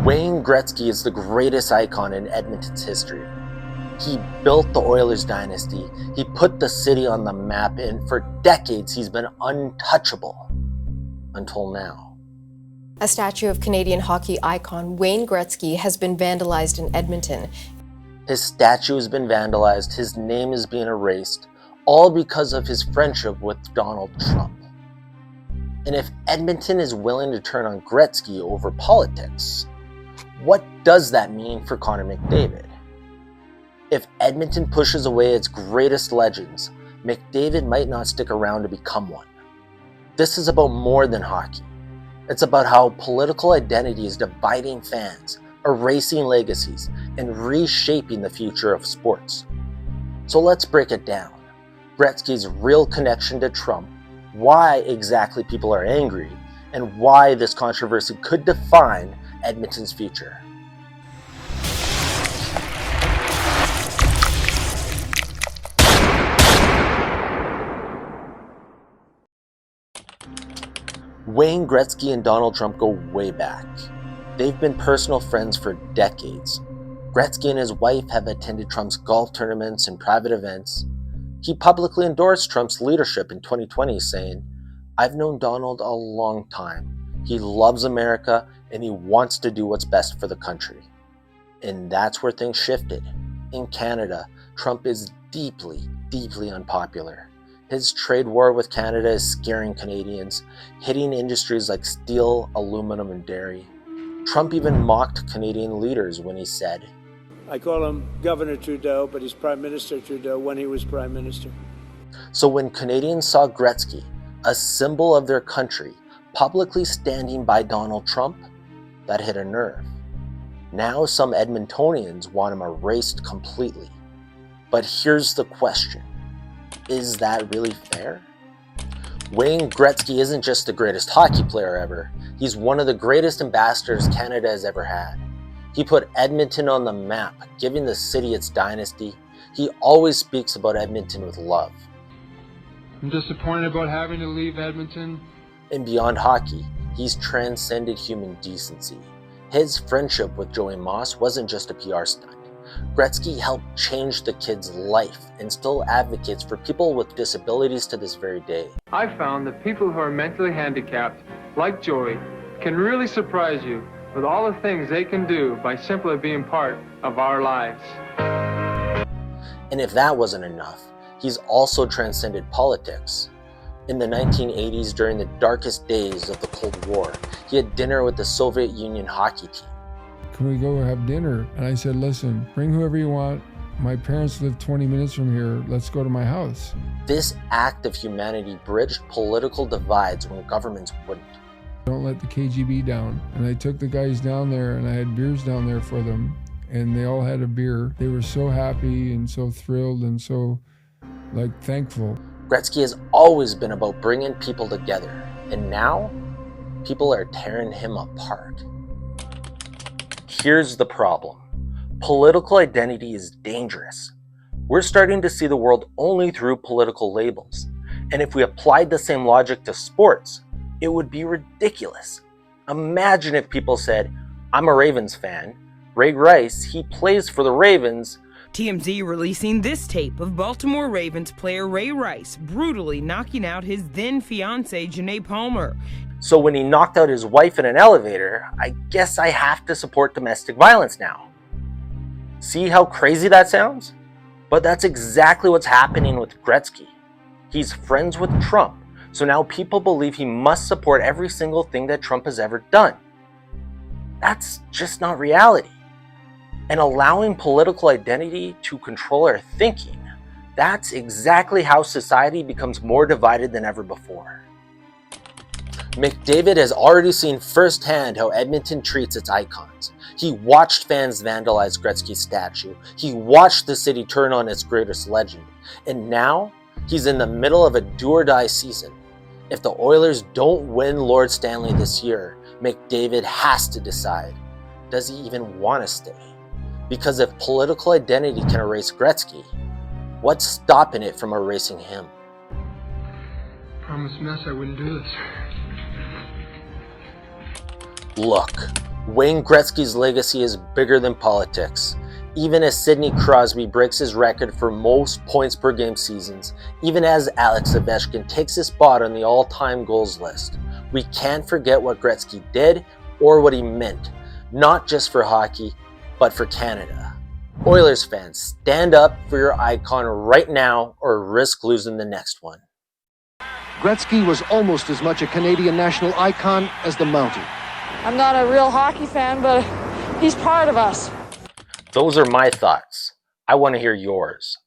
Wayne Gretzky is the greatest icon in Edmonton's history. He built the Oilers dynasty, he put the city on the map, and for decades he's been untouchable. Until now. A statue of Canadian hockey icon Wayne Gretzky has been vandalized in Edmonton. His statue has been vandalized, his name is being erased, all because of his friendship with Donald Trump. And if Edmonton is willing to turn on Gretzky over politics, what does that mean for Connor McDavid? If Edmonton pushes away its greatest legends, McDavid might not stick around to become one. This is about more than hockey. It's about how political identity is dividing fans, erasing legacies, and reshaping the future of sports. So let's break it down. Gretzky's real connection to Trump, why exactly people are angry, and why this controversy could define Edmonton's future. Wayne Gretzky and Donald Trump go way back. They've been personal friends for decades. Gretzky and his wife have attended Trump's golf tournaments and private events. He publicly endorsed Trump's leadership in 2020, saying, "I've known Donald a long time. He loves America and he wants to do what's best for the country." And that's where things shifted. In Canada, Trump is deeply, deeply unpopular. His trade war with Canada is scaring Canadians, hitting industries like steel, aluminum, and dairy. Trump even mocked Canadian leaders when he said, "I call him Governor Trudeau, but he's Prime Minister Trudeau when he was Prime Minister." So when Canadians saw Gretzky, a symbol of their country, publicly standing by Donald Trump, that hit a nerve. Now some Edmontonians want him erased completely. But here's the question. Is that really fair? Wayne Gretzky isn't just the greatest hockey player ever. He's one of the greatest ambassadors Canada has ever had. He put Edmonton on the map, giving the city its dynasty. He always speaks about Edmonton with love. I'm disappointed about having to leave Edmonton. And beyond hockey, he's transcended human decency. His friendship with Joey Moss wasn't just a PR stunt. Gretzky helped change the kid's life and still advocates for people with disabilities to this very day. I found that people who are mentally handicapped, like Joey, can really surprise you with all the things they can do by simply being part of our lives. And if that wasn't enough, he's also transcended politics. In the 1980s, during the darkest days of the Cold War, he had dinner with the Soviet Union hockey team. "Can we go have dinner?" And I said, "Listen, bring whoever you want. My parents live 20 minutes from here. Let's go to my house." This act of humanity bridged political divides when governments wouldn't. Don't let the KGB down. And I took the guys down there and I had beers down there for them. And they all had a beer. They were so happy and so thrilled and so thankful. Gretzky has always been about bringing people together. And now, people are tearing him apart. Here's the problem. Political identity is dangerous. We're starting to see the world only through political labels. And if we applied the same logic to sports, it would be ridiculous. Imagine if people said, "I'm a Ravens fan. Ray Rice, he plays for the Ravens." TMZ releasing this tape of Baltimore Ravens player Ray Rice brutally knocking out his then fiancée Janae Palmer. So when he knocked out his wife in an elevator, I guess I have to support domestic violence now. See how crazy that sounds? But that's exactly what's happening with Gretzky. He's friends with Trump, so now people believe he must support every single thing that Trump has ever done. That's just not reality. And allowing political identity to control our thinking, that's exactly how society becomes more divided than ever before. McDavid has already seen firsthand how Edmonton treats its icons. He watched fans vandalize Gretzky's statue. He watched the city turn on its greatest legend. And now, he's in the middle of a do-or-die season. If the Oilers don't win Lord Stanley this year, McDavid has to decide, does he even want to stay? Because if political identity can erase Gretzky, what's stopping it from erasing him? Promise Mess I wouldn't do this. Look, Wayne Gretzky's legacy is bigger than politics. Even as Sidney Crosby breaks his record for most points per game seasons, even as Alex Ovechkin takes his spot on the all-time goals list, we can't forget what Gretzky did or what he meant, not just for hockey, but for Canada. Oilers fans, stand up for your icon right now or risk losing the next one. Gretzky was almost as much a Canadian national icon as the Mountie. I'm not a real hockey fan, but he's part of us. Those are my thoughts. I want to hear yours.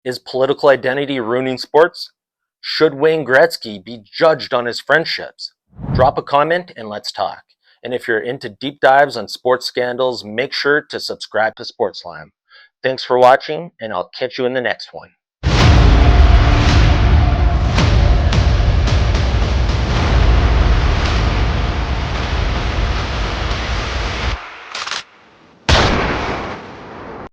Is political identity ruining sports? Should Wayne Gretzky be judged on his friendships? Drop a comment and let's talk. And if you're into deep dives on sports scandals, make sure to subscribe to Sportsline. Thanks for watching, and I'll catch you in the next one.